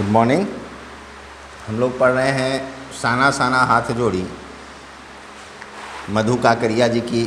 Good morning. हम लोग पढ़ रहे हैं साना साना हाथ जोड़ी। मधु काकरिया जी की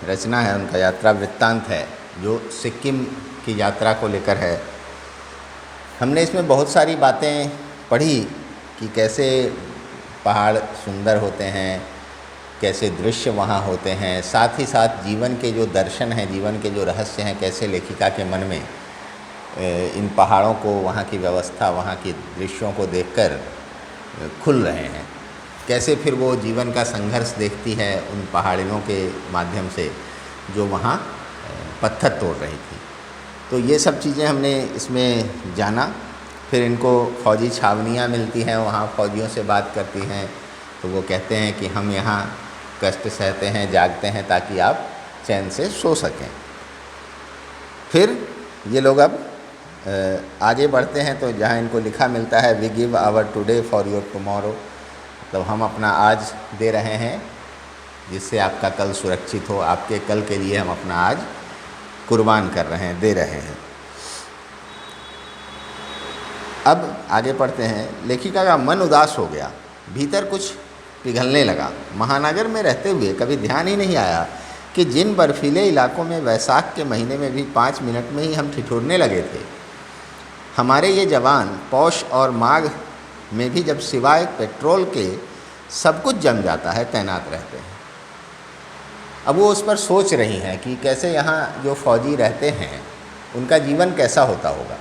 रचना है, उनका यात्रा वृत्तांत है जो सिक्किम की यात्रा को लेकर है। हमने इसमें बहुत सारी बातें पढ़ी कि कैसे पहाड़ सुंदर होते हैं, कैसे दृश्य वहाँ होते हैं, साथ ही साथ जीवन के जो दर्शन हैं, जीवन के जो रहस्य हैं, कैसे लेखिका के मन में इन पहाड़ों को, वहाँ की व्यवस्था, वहाँ के दृश्यों को देखकर खुल रहे हैं। कैसे फिर वो जीवन का संघर्ष देखती है उन पहाड़ियों के माध्यम से जो वहाँ पत्थर तोड़ रही थी। तो ये सब चीज़ें हमने इसमें जाना। फिर इनको फ़ौजी छावनियाँ मिलती हैं, वहाँ फ़ौजियों से बात करती हैं तो वो कहते हैं कि हम यहाँ कष्ट सहते हैं, जागते हैं ताकि आप चैन से सो सकें। फिर ये लोग अब आगे बढ़ते हैं तो जहाँ इनको लिखा मिलता है we give our today for your tomorrow, मतलब हम अपना आज दे रहे हैं जिससे आपका कल सुरक्षित हो, आपके कल के लिए हम अपना आज कुर्बान कर रहे हैं, दे रहे हैं। अब आगे पढ़ते हैं। लेखिका का मन उदास हो गया, भीतर कुछ पिघलने लगा। महानगर में रहते हुए कभी ध्यान ही नहीं आया कि जिन बर्फीले इलाकों में वैशाख के महीने में भी 5 मिनट में ही हम ठिठुरने लगे थे, हमारे ये जवान पौष और माघ में भी जब सिवाय पेट्रोल के सब कुछ जम जाता है तैनात रहते हैं। अब वो उस पर सोच रही हैं कि कैसे यहाँ जो फ़ौजी रहते हैं उनका जीवन कैसा होता होगा।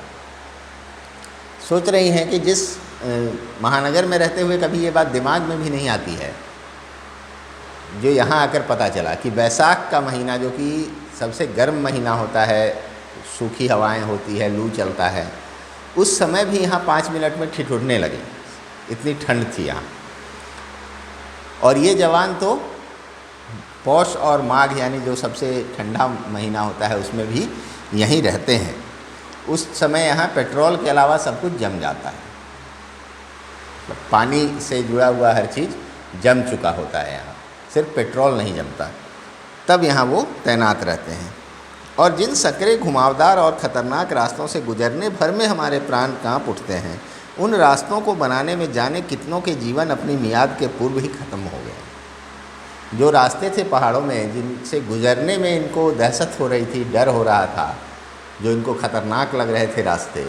सोच रही हैं कि जिस महानगर में रहते हुए कभी ये बात दिमाग में भी नहीं आती है, जो यहाँ आकर पता चला कि वैशाख का महीना जो कि सबसे गर्म महीना होता है, सूखी हवाएं होती है, लू चलता है, उस समय भी यहाँ 5 मिनट में ठिठुरने लगे, इतनी ठंड थी यहाँ। और ये जवान तो पौष और माघ यानी जो सबसे ठंडा महीना होता है उसमें भी यहीं रहते हैं। उस समय यहाँ पेट्रोल के अलावा सब कुछ जम जाता है, पानी से जुड़ा हुआ हर चीज़ जम चुका होता है, यहाँ सिर्फ पेट्रोल नहीं जमता। तब यहाँ वो तैनात रहते हैं। और जिन सकरे घुमावदार और ख़तरनाक रास्तों से गुजरने भर में हमारे प्राण कांप उठते हैं, उन रास्तों को बनाने में जाने कितनों के जीवन अपनी मियाद के पूर्व ही ख़त्म हो गए। जो रास्ते थे पहाड़ों में, जिनसे गुजरने में इनको दहशत हो रही थी, डर हो रहा था, जो इनको ख़तरनाक लग रहे थे रास्ते,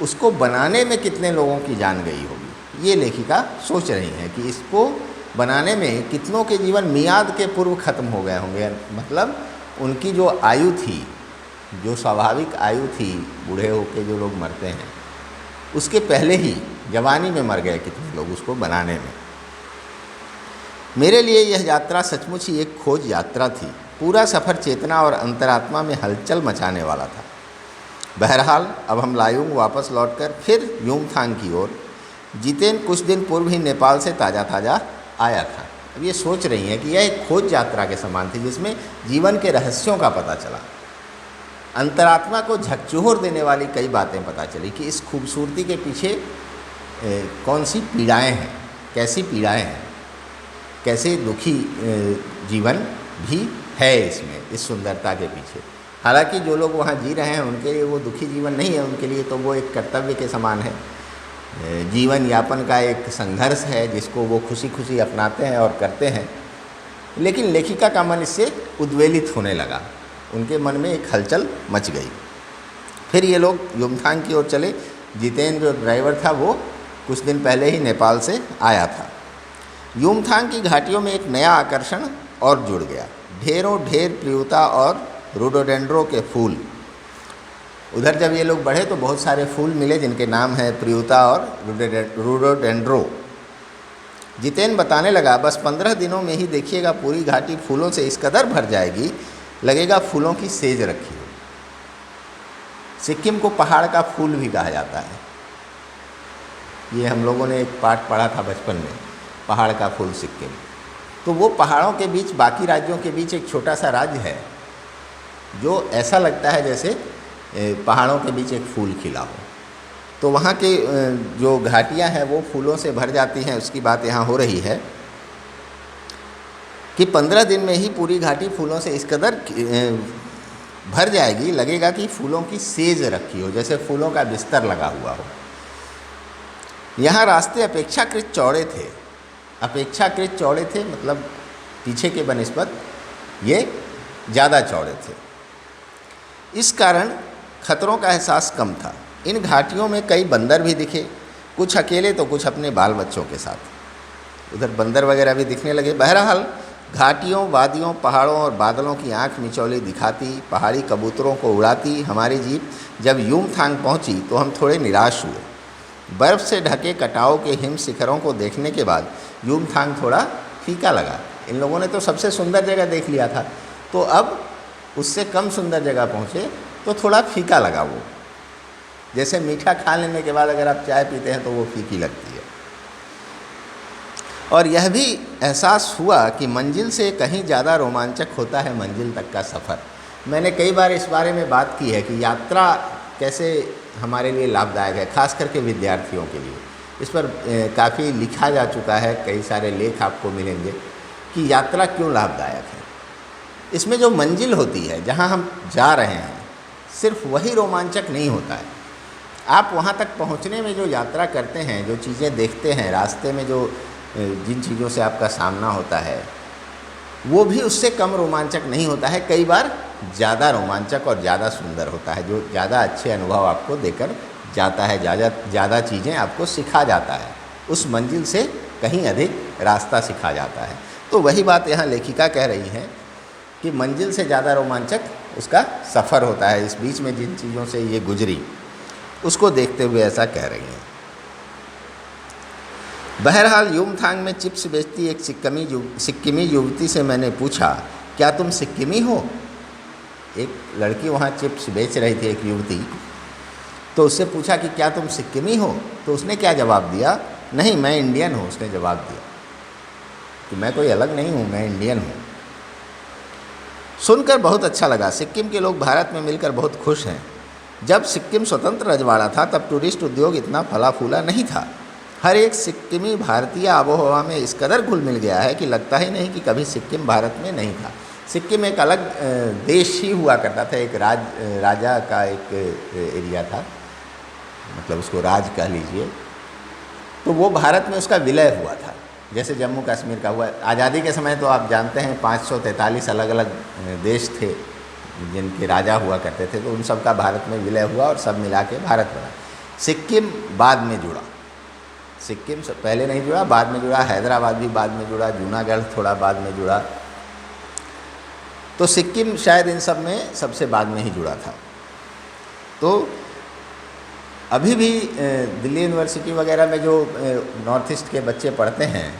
उसको बनाने में कितने लोगों की जान गई होगी। ये लेखिका सोच रही हैं कि इसको बनाने में कितनों के जीवन मियाद के पूर्व ख़त्म हो गए होंगे। मतलब उनकी जो आयु थी, जो स्वाभाविक आयु थी, बूढ़े होकर जो लोग मरते हैं, उसके पहले ही जवानी में मर गए कितने लोग उसको बनाने में। मेरे लिए यह यात्रा सचमुच ही एक खोज यात्रा थी। पूरा सफ़र चेतना और अंतरात्मा में हलचल मचाने वाला था। बहरहाल अब हम लायुंग वापस लौटकर फिर युमथांग की ओर। जितेन कुछ दिन पूर्व ही नेपाल से ताज़ा ताज़ा आया था। अब ये सोच रही हैं कि यह एक खोज यात्रा के समान थी जिसमें जीवन के रहस्यों का पता चला, अंतरात्मा को झकझोर देने वाली कई बातें पता चली कि इस खूबसूरती के पीछे कौन सी पीड़ाएँ हैं, कैसी पीड़ाएँ हैं, कैसे दुखी जीवन भी है इसमें, इस सुंदरता के पीछे। हालांकि जो लोग वहाँ जी रहे हैं उनके लिए वो दुखी जीवन नहीं है, उनके लिए तो वो एक कर्तव्य के समान है, जीवन यापन का एक संघर्ष है जिसको वो खुशी खुशी अपनाते हैं और करते हैं। लेकिन लेखिका का मन इससे उद्वेलित होने लगा, उनके मन में एक हलचल मच गई। फिर ये लोग युमथांग की ओर चले। जितेन जो ड्राइवर था वो कुछ दिन पहले ही नेपाल से आया था। युमथांग की घाटियों में एक नया आकर्षण और जुड़ गया। ढेरों ढेर प्रियुता और रोडोडेंड्रो के फूल। उधर जब ये लोग बढ़े तो बहुत सारे फूल मिले जिनके नाम है प्रियुता और रोडोडेंड्रो। जितेन बताने लगा, बस 15 दिनों में ही देखिएगा पूरी घाटी फूलों से इस कदर भर जाएगी, लगेगा फूलों की सेज रखी हो। सिक्किम को पहाड़ का फूल भी कहा जाता है। ये हम लोगों ने एक पाठ पढ़ा था बचपन में, पहाड़ का फूल सिक्किम। तो वो पहाड़ों के बीच, बाकी राज्यों के बीच एक छोटा सा राज्य है जो ऐसा लगता है जैसे पहाड़ों के बीच एक फूल खिला हो। तो वहाँ के जो घाटियाँ हैं वो फूलों से भर जाती हैं। उसकी बात यहाँ हो रही है कि 15 दिन में ही पूरी घाटी फूलों से इस कदर भर जाएगी, लगेगा कि फूलों की सेज रखी हो, जैसे फूलों का बिस्तर लगा हुआ हो। यहाँ रास्ते अपेक्षाकृत चौड़े थे। अपेक्षाकृत चौड़े थे मतलब पीछे के बनिस्बत ये ज़्यादा चौड़े थे। इस कारण खतरों का एहसास कम था। इन घाटियों में कई बंदर भी दिखे, कुछ अकेले तो कुछ अपने बाल बच्चों के साथ। उधर बंदर वगैरह भी दिखने लगे। बहरहाल घाटियों, वादियों, पहाड़ों और बादलों की आंख मिचौली दिखाती, पहाड़ी कबूतरों को उड़ाती हमारी जीप जब यूमथांग पहुंची तो हम थोड़े निराश हुए। बर्फ़ से ढके कटाव के हिम शिखरों को देखने के बाद यूमथांग थोड़ा फीका लगा। इन लोगों ने तो सबसे सुंदर जगह देख लिया था, तो अब उससे कम सुंदर जगह पहुँचे तो थोड़ा फीका लगा वो। जैसे मीठा खा लेने के बाद अगर आप चाय पीते हैं तो वो फीकी लगती है। और यह भी एहसास हुआ कि मंजिल से कहीं ज़्यादा रोमांचक होता है मंजिल तक का सफ़र। मैंने कई बार इस बारे में बात की है कि यात्रा कैसे हमारे लिए लाभदायक है, खास करके विद्यार्थियों के लिए। इस पर काफ़ी लिखा जा चुका है, कई सारे लेख आपको मिलेंगे कि यात्रा क्यों लाभदायक है। इसमें जो मंजिल होती है, जहाँ हम जा रहे हैं, सिर्फ वही रोमांचक नहीं होता है। आप वहाँ तक पहुँचने में जो यात्रा करते हैं, जो चीज़ें देखते हैं, रास्ते में जो जिन चीज़ों से आपका सामना होता है, वो भी उससे कम रोमांचक नहीं होता है। कई बार ज़्यादा रोमांचक और ज़्यादा सुंदर होता है, जो ज़्यादा अच्छे अनुभव आपको देकर जाता है, ज़्यादा चीज़ें आपको सिखा जाता है। उस मंजिल से कहीं अधिक रास्ता सिखा जाता है। तो वही बात यहाँ लेखिका कह रही हैं कि मंजिल से ज़्यादा रोमांचक उसका सफ़र होता है। इस बीच में जिन चीज़ों से ये गुजरी उसको देखते हुए ऐसा कह रही हैं। बहरहाल यूमथांग में चिप्स बेचती एक सिक्किमी युवती से मैंने पूछा, क्या तुम सिक्किमी हो? एक लड़की वहाँ चिप्स बेच रही थी, एक युवती। तो उससे पूछा कि क्या तुम सिक्किमी हो? तो उसने क्या जवाब दिया? नहीं, मैं इंडियन हूँ। उसने जवाब दिया कि मैं कोई अलग नहीं हूँ, मैं इंडियन हूँ। सुनकर बहुत अच्छा लगा। सिक्किम के लोग भारत में मिलकर बहुत खुश हैं। जब सिक्किम स्वतंत्र रजवाड़ा था तब टूरिस्ट उद्योग इतना फला फूला नहीं था। हर एक सिक्किमी भारतीय आबोहवा में इस कदर घुल मिल गया है कि लगता ही नहीं कि कभी सिक्किम भारत में नहीं था। सिक्किम एक अलग देश ही हुआ करता था, एक राजा का एक एरिया था, मतलब उसको राज कह लीजिए। तो वो भारत में उसका विलय हुआ था, जैसे जम्मू कश्मीर का हुआ। आज़ादी के समय तो आप जानते हैं 543 अलग अलग देश थे जिनके राजा हुआ करते थे, तो उन सब का भारत में विलय हुआ और सब मिला के भारत बना। सिक्किम बाद में जुड़ा, सिक्किम से पहले नहीं जुड़ा, बाद में जुड़ा। हैदराबाद भी बाद में जुड़ा, जूनागढ़ थोड़ा बाद में जुड़ा। तो सिक्किम शायद इन सब में सबसे बाद में ही जुड़ा था। तो अभी भी दिल्ली यूनिवर्सिटी वगैरह में जो नॉर्थ ईस्ट के बच्चे पढ़ते हैं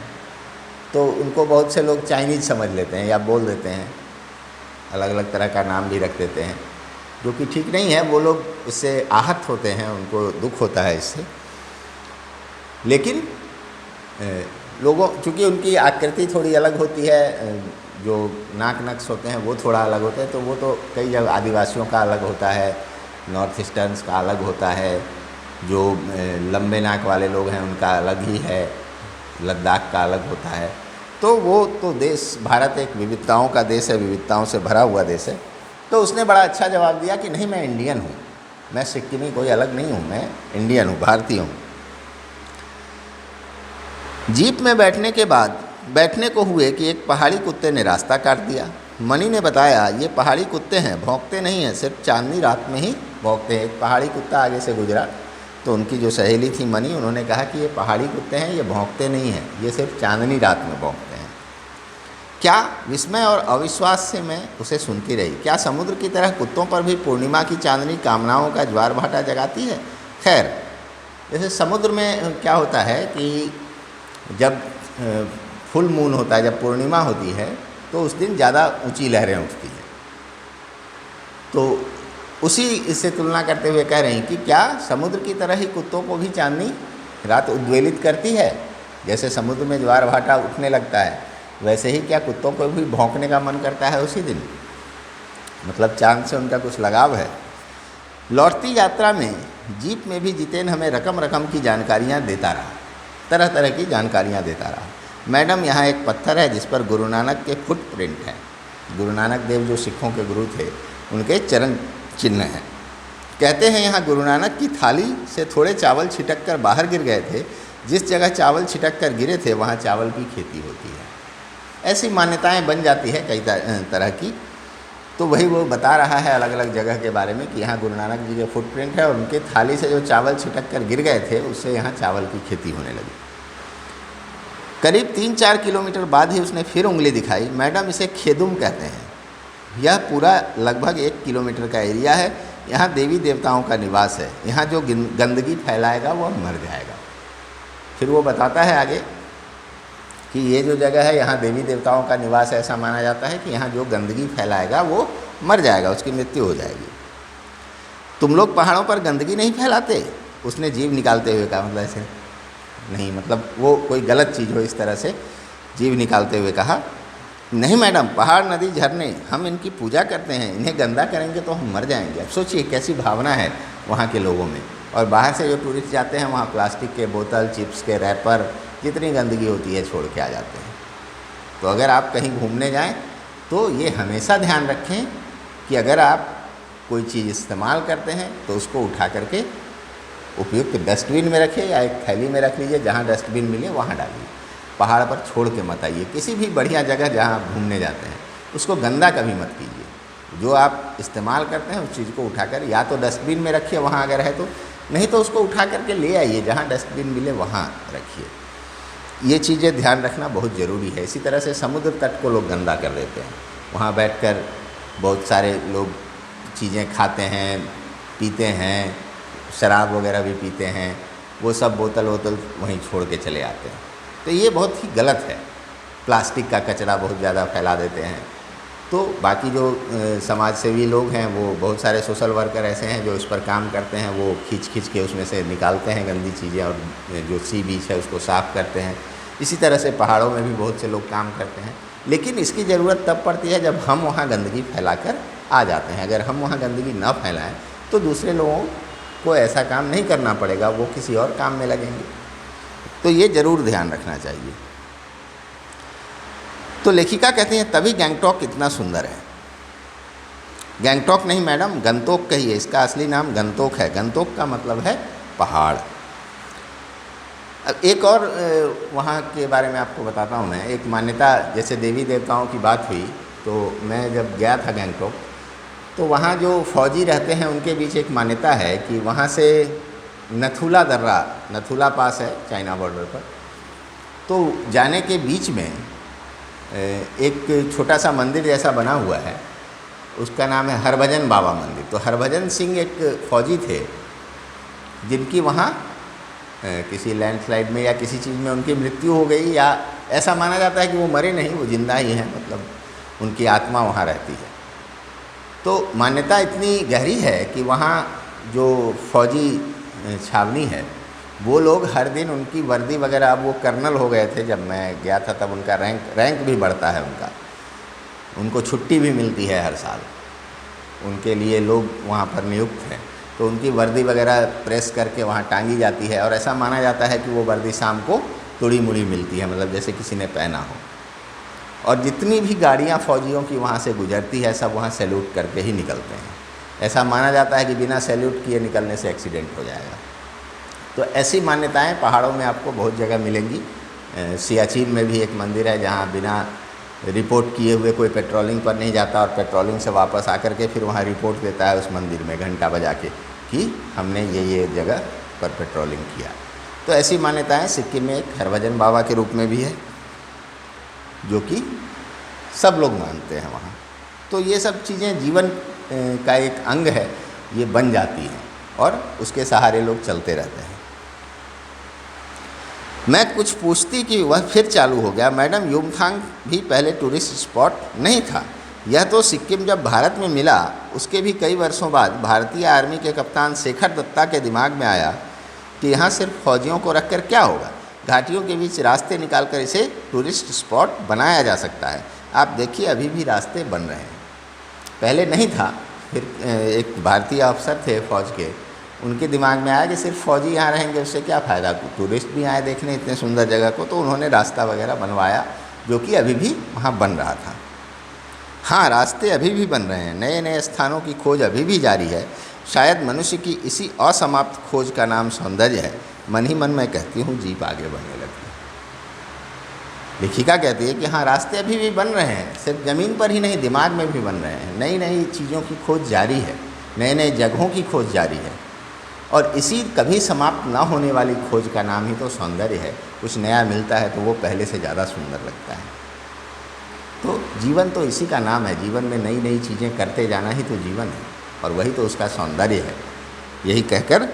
तो उनको बहुत से लोग चाइनीज़ समझ लेते हैं या बोल देते हैं, अलग अलग तरह का नाम भी रख देते हैं, जो कि ठीक नहीं है। वो लोग इससे आहत होते हैं, उनको दुख होता है इससे। लेकिन लोगों, चूँकि उनकी आकृति थोड़ी अलग होती है, जो नाक नक्श होते हैं वो थोड़ा अलग होते हैं, तो वो तो कई जगह आदिवासियों का अलग होता है, नॉर्थ ईस्टर्न्स का अलग होता है, जो लंबे नाक वाले लोग हैं उनका अलग ही है, लद्दाख का अलग होता है। तो वो तो देश, भारत एक विविधताओं का देश है, विविधताओं से भरा हुआ देश है। तो उसने बड़ा अच्छा जवाब दिया कि नहीं, मैं इंडियन हूँ, मैं सिक्किमी कोई अलग नहीं हूँ, मैं इंडियन हूँ, भारतीय हूँ। जीप में बैठने के बाद बैठने को हुए कि एक पहाड़ी कुत्ते ने रास्ता काट दिया। मनी ने बताया, ये पहाड़ी कुत्ते हैं, भौंकते नहीं हैं, सिर्फ चांदनी रात में ही भौंकते हैं। एक पहाड़ी कुत्ता आगे से गुजरा तो उनकी जो सहेली थी मनी, उन्होंने कहा कि ये पहाड़ी कुत्ते हैं, ये भौंकते नहीं हैं, ये सिर्फ चांदनी रात में भौंकते हैं। क्या विस्मय और अविश्वास से मैं उसे सुनती रही। क्या समुद्र की तरह कुत्तों पर भी पूर्णिमा की चांदनी कामनाओं का ज्वार भाटा जगाती है? खैर, जैसे समुद्र में क्या होता है कि जब फुल मून होता है, जब पूर्णिमा होती है, तो उस दिन ज़्यादा ऊंची लहरें उठती हैं। तो उसी इससे तुलना करते हुए कह रहे हैं कि क्या समुद्र की तरह ही कुत्तों को भी चांदनी रात उद्वेलित करती है? जैसे समुद्र में ज्वार भाटा उठने लगता है, वैसे ही क्या कुत्तों को भी भौंकने का मन करता है उसी दिन? मतलब चांद से उनका कुछ लगाव है। लौटती यात्रा में जीप में भी जितेन हमें रकम रकम की जानकारियाँ देता रहा, तरह तरह की जानकारियाँ देता रहा। मैडम, यहाँ एक पत्थर है जिस पर गुरु नानक के फुटप्रिंट हैं। गुरु नानक देव जो सिखों के गुरु थे, उनके चरण चिन्ह हैं। कहते हैं यहाँ गुरु नानक की थाली से थोड़े चावल छिटक कर बाहर गिर गए थे, जिस जगह चावल छिटक कर गिरे थे वहाँ चावल की खेती होती है। ऐसी मान्यताएं बन जाती है कई तरह की। तो वही वो बता रहा है अलग अलग जगह के बारे में कि यहाँ गुरु नानक जी के फुटप्रिंट है और उनके थाली से जो चावल छिटक कर गिर गए थे उससे यहाँ चावल की खेती होने लगी। करीब 3-4 किलोमीटर बाद ही उसने फिर उंगली दिखाई। मैडम, इसे खेदुम कहते हैं। यह पूरा लगभग 1 किलोमीटर का एरिया है। यहाँ देवी देवताओं का निवास है। यहाँ जो गंदगी फैलाएगा वो मर जाएगा। फिर वो बताता है आगे कि ये जो जगह है यहाँ देवी देवताओं का निवास है। ऐसा माना जाता है कि यहाँ जो गंदगी फैलाएगा वो मर जाएगा, उसकी मृत्यु हो जाएगी। तुम लोग पहाड़ों पर गंदगी नहीं फैलाते? उसने जीभ निकालते हुए कहा, मतलब ऐसे नहीं, मतलब वो कोई गलत चीज़ हो इस तरह से जीभ निकालते हुए कहा, नहीं मैडम, पहाड़, नदी, झरने, हम इनकी पूजा करते हैं। इन्हें गंदा करेंगे तो हम मर जाएंगे। अब सोचिए कैसी भावना है वहाँ के लोगों में। और बाहर से जो टूरिस्ट जाते हैं वहाँ प्लास्टिक के बोतल, चिप्स के रैपर, जितनी गंदगी होती है छोड़ के आ जाते हैं। तो अगर आप कहीं घूमने जाएं तो ये हमेशा ध्यान रखें कि अगर आप कोई चीज़ इस्तेमाल करते हैं तो उसको उठा करके उपयुक्त डस्टबिन में रखें या एक थैली में रख लीजिए, जहाँ डस्टबिन मिले वहाँ डालिए। पहाड़ पर छोड़ के मत आइए। किसी भी बढ़िया जगह जहाँ आप घूमने जाते हैं उसको गंदा कभी मत कीजिए। जो आप इस्तेमाल करते हैं उस चीज़ को उठाकर या तो डस्टबिन में रखिए वहाँ अगर है तो, नहीं तो उसको उठा करके ले आइए, जहाँ डस्टबिन मिले वहाँ रखिए। ये चीज़ें ध्यान रखना बहुत ज़रूरी है। इसी तरह से समुद्र तट को लोग गंदा कर देते हैं। वहाँ बैठकर बहुत सारे लोग चीज़ें खाते हैं, पीते हैं, शराब वगैरह भी पीते हैं, वो सब बोतल वहीं छोड़ के चले आते हैं। तो ये बहुत ही गलत है। प्लास्टिक का कचरा बहुत ज़्यादा फैला देते हैं। तो बाकी जो समाज सेवी लोग हैं, वो बहुत सारे सोशल वर्कर ऐसे हैं जो इस पर काम करते हैं। वो खींच के उसमें से निकालते हैं गंदी चीज़ें और जो सी बीच है उसको साफ़ करते हैं। इसी तरह से पहाड़ों में भी बहुत से लोग काम करते हैं। लेकिन इसकी ज़रूरत तब पड़ती है जब हम वहाँ गंदगी फैलाकर आ जाते हैं। अगर हम वहाँ गंदगी न फैलाएं तो दूसरे लोगों को ऐसा काम नहीं करना पड़ेगा, वो किसी और काम में लगेंगे। तो ये ज़रूर ध्यान रखना चाहिए। तो लेखिका कहती हैं तभी गैंगटॉक इतना सुंदर है। गैंगटॉक नहीं मैडम, गंतोक कहिए। इसका असली नाम गंतोक है। गंतोक का मतलब है पहाड़। अब एक और वहाँ के बारे में आपको बताता हूँ मैं। एक मान्यता, जैसे देवी देवताओं की बात हुई, तो मैं जब गया था गैंगटॉक, तो वहाँ जो फौजी रहते हैं उनके बीच एक मान्यता है कि वहाँ से नथुला दर्रा, नथुला पास है चाइना बॉर्डर पर, तो जाने के बीच में एक छोटा सा मंदिर जैसा बना हुआ है। उसका नाम है हरभजन बाबा मंदिर। तो हरभजन सिंह एक फ़ौजी थे जिनकी वहाँ किसी लैंडस्लाइड में या किसी चीज़ में उनकी मृत्यु हो गई, या ऐसा माना जाता है कि वो मरे नहीं, वो जिंदा ही हैं, मतलब उनकी आत्मा वहाँ रहती है। तो मान्यता इतनी गहरी है कि वहाँ जो फौजी छावनी है वो लोग हर दिन उनकी वर्दी वगैरह, अब वो कर्नल हो गए थे जब मैं गया था, तब उनका रैंक भी बढ़ता है उनका, उनको छुट्टी भी मिलती है हर साल, उनके लिए लोग वहाँ पर नियुक्त हैं। तो उनकी वर्दी वगैरह प्रेस करके वहाँ टांगी जाती है और ऐसा माना जाता है कि वो वर्दी शाम को तुड़ी मुड़ी मिलती है, मतलब जैसे किसी ने पहना हो। और जितनी भी गाड़ियाँ फ़ौजियों की वहाँ से गुजरती है सब वहाँ सैल्यूट करके ही निकलते हैं। ऐसा माना जाता है कि बिना सैल्यूट किए निकलने से एक्सीडेंट हो जाएगा। तो ऐसी मान्यताएं पहाड़ों में आपको बहुत जगह मिलेंगी। सियाचिन में भी एक मंदिर है जहाँ बिना रिपोर्ट किए हुए कोई पेट्रोलिंग पर नहीं जाता और पेट्रोलिंग से वापस आकर के फिर वहाँ रिपोर्ट देता है उस मंदिर में घंटा बजा के कि हमने ये जगह पर पेट्रोलिंग किया। तो ऐसी मान्यताएं सिक्किम में एक हरभजन बाबा के रूप में भी है जो कि सब लोग मानते हैं वहाँ। तो ये सब चीज़ें जीवन का एक अंग है, ये बन जाती हैं और उसके सहारे लोग चलते रहते हैं। मैं कुछ पूछती कि वह फिर चालू हो गया, मैडम युमथांग भी पहले टूरिस्ट स्पॉट नहीं था। यह तो सिक्किम जब भारत में मिला उसके भी कई वर्षों बाद भारतीय आर्मी के कप्तान शेखर दत्ता के दिमाग में आया कि यहाँ सिर्फ फौजियों को रखकर क्या होगा, घाटियों के बीच रास्ते निकालकर इसे टूरिस्ट स्पॉट बनाया जा सकता है। आप देखिए अभी भी रास्ते बन रहे हैं, पहले नहीं था। फिर एक भारतीय अफसर थे फौज के, उनके दिमाग में आया कि सिर्फ फौजी यहाँ रहेंगे उससे क्या फ़ायदा, टूरिस्ट भी आए देखने इतने सुंदर जगह को। तो उन्होंने रास्ता वगैरह बनवाया जो कि अभी भी वहाँ बन रहा था। हाँ, रास्ते अभी भी बन रहे हैं, नए नए स्थानों की खोज अभी भी जारी है। शायद मनुष्य की इसी असमाप्त खोज का नाम सौंदर्य है। मन ही मन मैं कहती हूँ जीप आगे बढ़ने लगी। लेखिका कहती है कि हाँ, रास्ते अभी भी बन रहे हैं, सिर्फ ज़मीन पर ही नहीं दिमाग में भी बन रहे हैं। नई नई चीज़ों की खोज जारी है, नए नए जगहों की खोज जारी है, और इसी कभी समाप्त ना होने वाली खोज का नाम ही तो सौंदर्य है। कुछ नया मिलता है तो वो पहले से ज़्यादा सुंदर लगता है। तो जीवन तो इसी का नाम है, जीवन में नई नई चीज़ें करते जाना ही तो जीवन है, और वही तो उसका सौंदर्य है। यही कहकर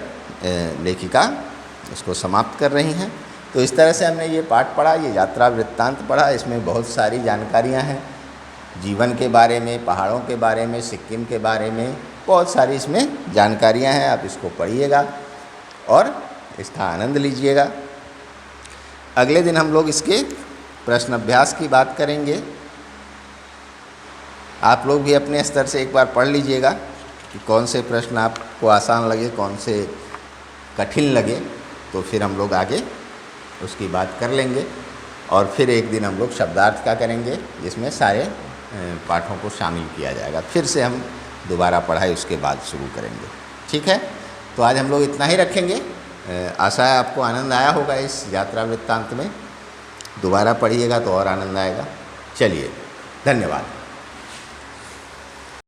लेखिका इसको समाप्त कर रही हैं। तो इस तरह से हमने ये पाठ पढ़ा, ये यात्रा वृत्तांत पढ़ा। इसमें बहुत सारी जानकारियाँ हैं जीवन के बारे में, पहाड़ों के बारे में, सिक्किम के बारे में, बहुत सारी इसमें जानकारियाँ हैं। आप इसको पढ़िएगा और इसका आनंद लीजिएगा। अगले दिन हम लोग इसके प्रश्न अभ्यास की बात करेंगे। आप लोग भी अपने स्तर से एक बार पढ़ लीजिएगा कि कौन से प्रश्न आपको आसान लगे, कौन से कठिन लगे, तो फिर हम लोग आगे उसकी बात कर लेंगे। और फिर एक दिन हम लोग शब्दार्थ का करेंगे, जिसमें सारे पाठों को शामिल किया जाएगा। फिर से हम दोबारा पढ़ाई उसके बाद शुरू करेंगे। ठीक है, तो आज हम लोग इतना ही रखेंगे। आशा है आपको आनंद आया होगा इस यात्रा वृत्तांत में। दोबारा पढ़िएगा तो और आनंद आएगा। चलिए, धन्यवाद।